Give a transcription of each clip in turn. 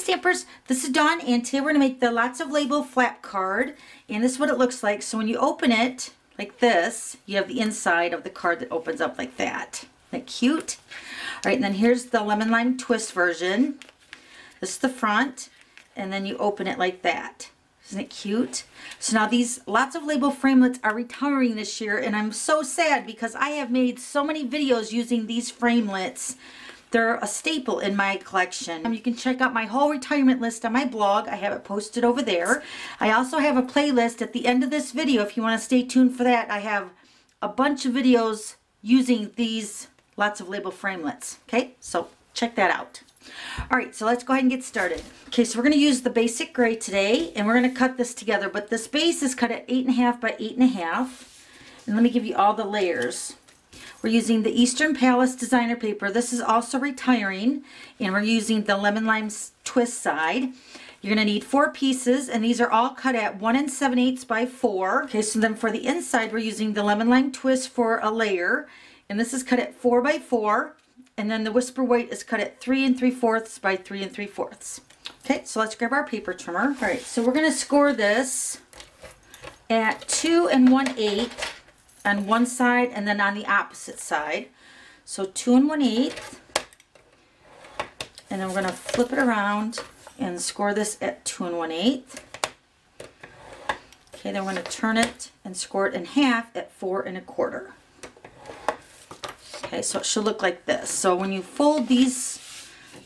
Stampers, this is Dawn, and today we're going to make the Lots of Label flap card, and this is what it looks like. So when you open it like this, you have the inside of the card that opens up like that. Isn't that cute? Alright, and then here's the lemon lime twist version. This is the front, and then you open it like that. Isn't it cute? So now these Lots of Label Framelits are retiring this year, and I'm so sad because I have made so many videos using these framelits. They're a staple in my collection. You can check out my whole retirement list on my blog. I have it posted over there. I also have a playlist at the end of this video if you want to stay tuned for that. I have a bunch of videos using these Lots of Label Framelits. Okay, so check that out. Alright, so let's go ahead and get started. Okay, so we're going to use the basic gray today, and we're going to cut this together, but this base is cut at 8.5 by 8.5. And let me give you all the layers. We're using the Eastern Palace designer paper. This is also retiring, and we're using the lemon lime twist side. You're going to need 4 pieces, and these are all cut at 1 7/8 by 4. Okay, so then for the inside, we're using the lemon lime twist for a layer, and this is cut at 4 by 4, and then the whisper white is cut at 3 3/4 by 3 3/4. Okay, so let's grab our paper trimmer. All right, so we're going to score this at 2 1/8. On one side and then on the opposite side. So 2 1/8, and then we're going to flip it around and score this at 2 1/8. Okay, then we're going to turn it and score it in half at 4 1/4. Okay, so it should look like this. So when you fold these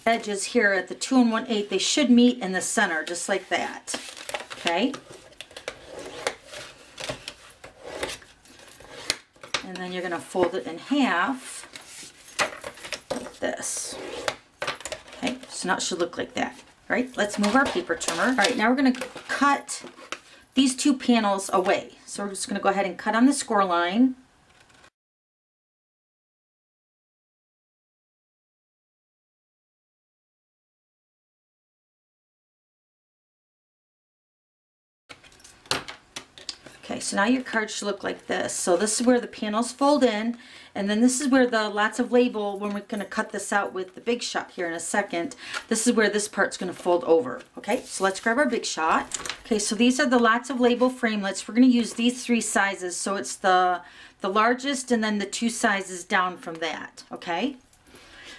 edges here at the 2 1/8, they should meet in the center just like that. Okay. And then you're going to fold it in half like this. Okay, so now it should look like that. All right, let's move our paper trimmer. All right, now we're going to cut these 2 panels away. So we're just going to go ahead and cut on the score line. Okay, so now your card should look like this. So this is where the panels fold in, and then this is where the Lots of Label, when we're going to cut this out with the Big Shot here in a second, this is where this part's going to fold over. Okay, so let's grab our Big Shot. Okay, so these are the Lots of Label Framelits. We're going to use these 3 sizes, so it's the largest and then the 2 sizes down from that. Okay,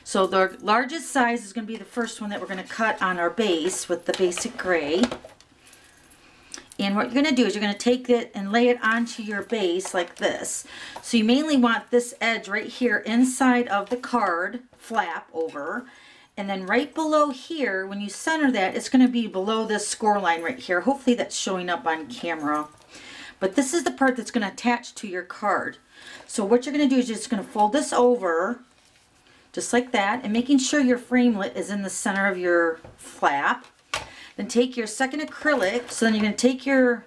so the largest size is going to be the first one that we're going to cut on our base with the basic gray. And what you're going to do is you're going to take it and lay it onto your base like this. So you mainly want this edge right here inside of the card flap over. And then right below here, when you center that, it's going to be below this score line right here. Hopefully that's showing up on camera. But this is the part that's going to attach to your card. So what you're going to do is you're just going to fold this over just like that, and making sure your framelit is in the center of your flap. Then take your second acrylic, so then you're going to take your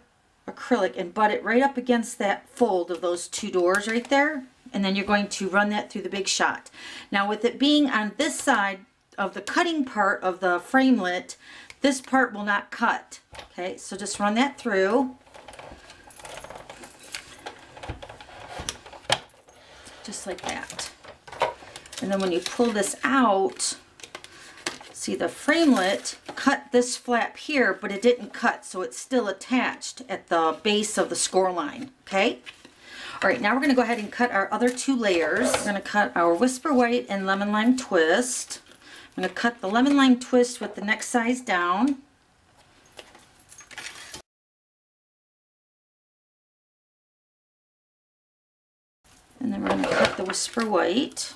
acrylic and butt it right up against that fold of those 2 doors right there, and then you're going to run that through the Big Shot. Now with it being on this side of the cutting part of the framelit, this part will not cut. Okay, so just run that through. Just like that. And then when you pull this out, see the framelit cut this flap here, but it didn't cut, so it's still attached at the base of the score line. Okay? Alright, now we're going to go ahead and cut our other 2 layers. We're going to cut our Whisper White and Lemon Lime Twist. I'm going to cut the Lemon Lime Twist with the next size down. And then we're going to cut the Whisper White.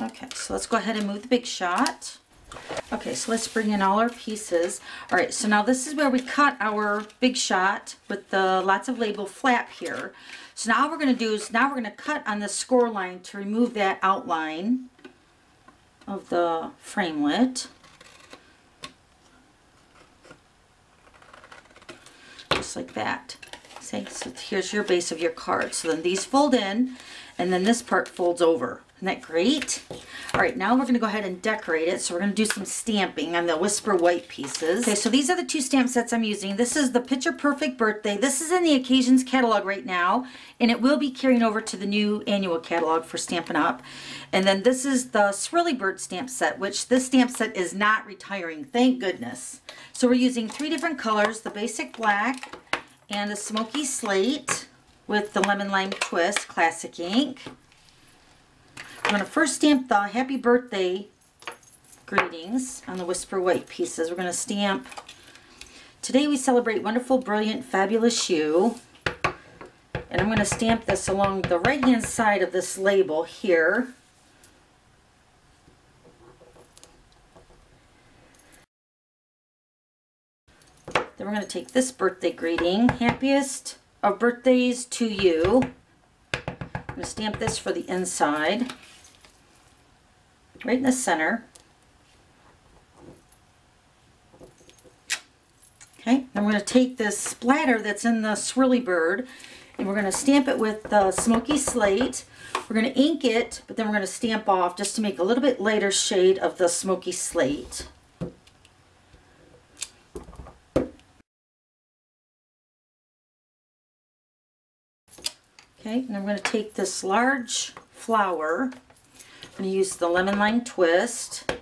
Okay, so let's go ahead and move the Big Shot. Okay, so let's bring in all our pieces. Alright, so now this is where we cut our Big Shot with the Lots of Label flap here. So now what we're going to do is now we're going to cut on the score line to remove that outline of the framelit. Just like that. See, so here's your base of your card. So then these fold in, and then this part folds over. Isn't that great? All right, now we're going to go ahead and decorate it. So we're going to do some stamping on the Whisper White pieces. Okay, so these are the two stamp sets I'm using. This is the Picture Perfect Birthday. This is in the Occasions catalog right now, and it will be carrying over to the new annual catalog for Stampin' Up. And then this is the Swirly Bird stamp set, which this stamp set is not retiring, thank goodness. So we're using 3 different colors, the basic black and the smoky slate with the lemon lime twist classic ink. I'm going to first stamp the happy birthday greetings on the Whisper White pieces. We're going to stamp, today we celebrate wonderful, brilliant, fabulous you. And I'm going to stamp this along the right hand side of this label here. Then we're going to take this birthday greeting, happiest of birthdays to you. I'm going to stamp this for the inside, right in the center. Okay, then we're going to take this splatter that's in the Swirly Bird and we're going to stamp it with the smoky slate. We're going to ink it, but then we're going to stamp off just to make a little bit lighter shade of the smoky slate. Okay, and I'm going to take this large flower. I'm going to use the lemon lime twist.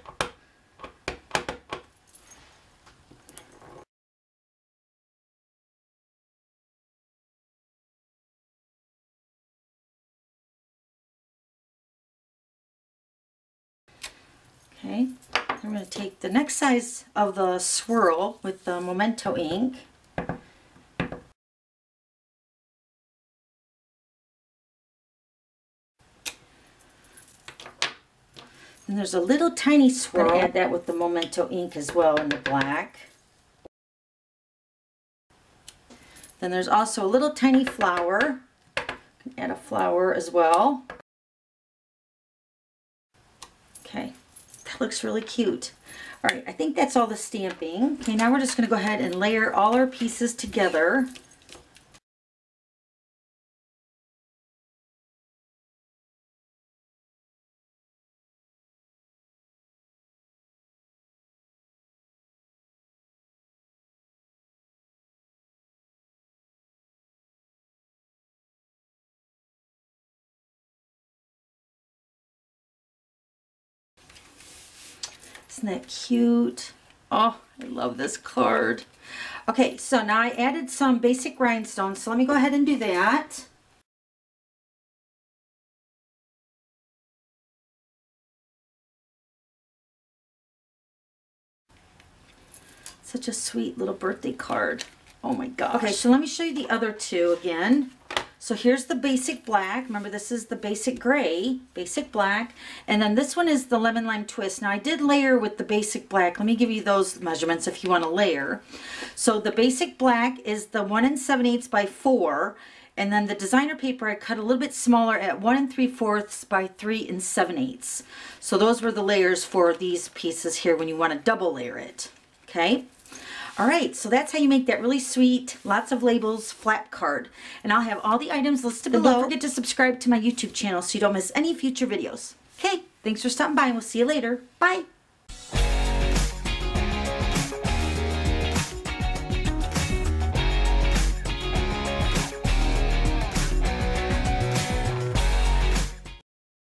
Okay, I'm going to take the next size of the swirl with the Memento ink. And there's a little tiny swirl. I'm going to add that with the Memento ink as well in the black. Then there's also a little tiny flower. Add a flower as well. Okay, that looks really cute. All right, I think that's all the stamping. Okay, now we're just going to go ahead and layer all our pieces together. Isn't that cute? Oh, I love this card. Okay, so now I added some basic rhinestones, so let me go ahead and do that. Such a sweet little birthday card. Oh my gosh. Okay, so let me show you the other two again. So here's the basic black. Remember, this is the basic gray, basic black. And then this one is the lemon lime twist. Now I did layer with the basic black. Let me give you those measurements if you want to layer. So the basic black is the 1 7/8 by 4. And then the designer paper I cut a little bit smaller at 1 3/4 by 3 7/8. So those were the layers for these pieces here when you want to double layer it. Okay. All right, so that's how you make that really sweet Lots of Labels flap card. And I'll have all the items listed below. Don't forget to subscribe to my YouTube channel so you don't miss any future videos. Okay, thanks for stopping by and we'll see you later. Bye.